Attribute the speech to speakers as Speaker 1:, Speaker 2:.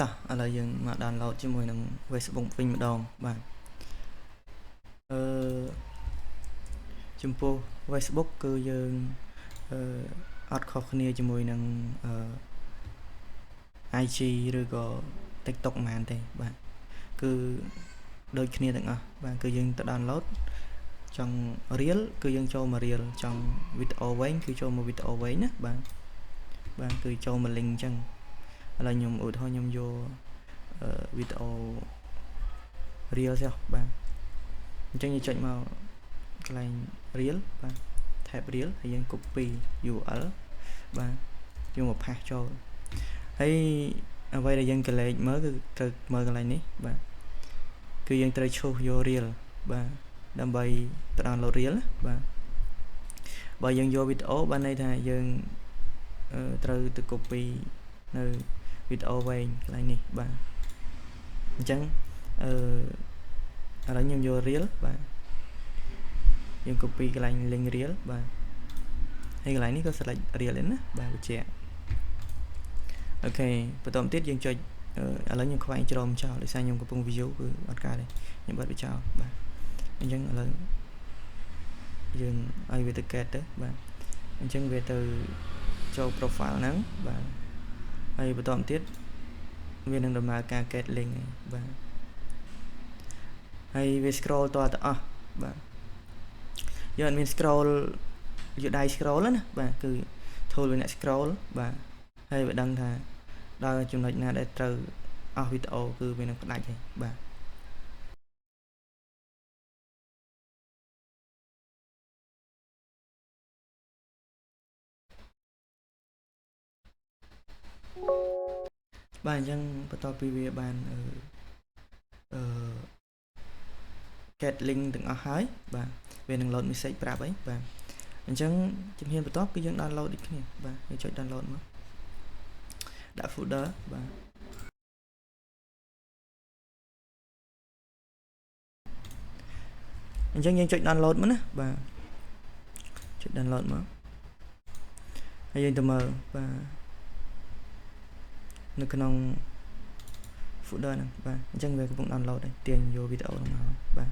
Speaker 1: តោះឥឡូវយើងមក download ជាមួយនឹង Facebook វិញម្ដងបាទចំពោះ Facebook គឺយើងអត់ខុសគ្នាជាមួយនឹងIG ឬក៏ TikTok ហ្មងទេបាទគឺដូចគ្នាទាំងអស់បាទគឺយើងទៅ download ចង់ reel គឺយើងចូលមក reel ចង់ video វែងគឺចូលមក video វែងណាបាទគឺចូលមក link អញ្ចឹងឥឡូវខ្ញុំឧទាហរណ៍ខ្ញុំយក video reel ចុះបាទអញ្ចឹងយើងចុចមកកន្លែង reel បាទ tab reel ហើយយើង copy URL បាទយកមកផាសចូលហើយអ្វីដែលយើងកលេចមើលគឺត្រូវមើលកន្លែងនេះបាទគឺយើងត្រូវឈូសយក reel បាទដើម្បីទៅ download reel បាទបើយើងយក video បានន័យថាយើងត្រូវទៅ copy នៅ video វែងកន្លែងនេះបាទអញ្ចឹងឥឡូវខ្ញុំយក reel បាទយើង copy កន្លែង link reel បាទហើយកន្លែងនេះក៏ select reel ដែរណាបាទបញ្ជាក់អូខេបន្តទៀតយើងចុចឥឡូវខ្ញុំខ្វែងជ្រមចោលដោយសារខ្ញុំកំពុង view គឺអត់កើតទេខ្ញុំបិទវាចោលបាទអញ្ចឹងឥឡូវយើងឲ្យវាទៅ get ទៅបាទអញ្ចឹងវាទៅចូល profile ហ្នឹងបាទហើយបន្តទៀតវានឹងដំណើរការ get link បាទហើយវា scroll តទៅអស់បាទយើងអត់មាន scroll យកដៃ scroll ណាបាទគឺ tool វាអ្នក scroll បាទហើយវាដឹងថាដល់ចំណុចណាដែលត្រូវអស់វីដេអូគឺវានឹងផ្ដាច់ហើយបាទបាទអញ្ចឹងបន្ទាប់ពីវាបានget link ទាំងអស់ហើយបាទវានឹង load message ប្រាប់អីបាទអញ្ចឹងជំហានបន្ទាប់គឺយើង download ដូចគ្នាបាទយើងចុច download មកដាក់ folder បាទអញ្ចឹងយើងចុច download មកណាបាទចុច download មកហើយយើងទៅមើលបាទនៅក្នុង folder ហ្នឹងបាទអញ្ចឹងវាកំពុង download ហើយទាញយកវីដេអូហ្នឹងមកបាទ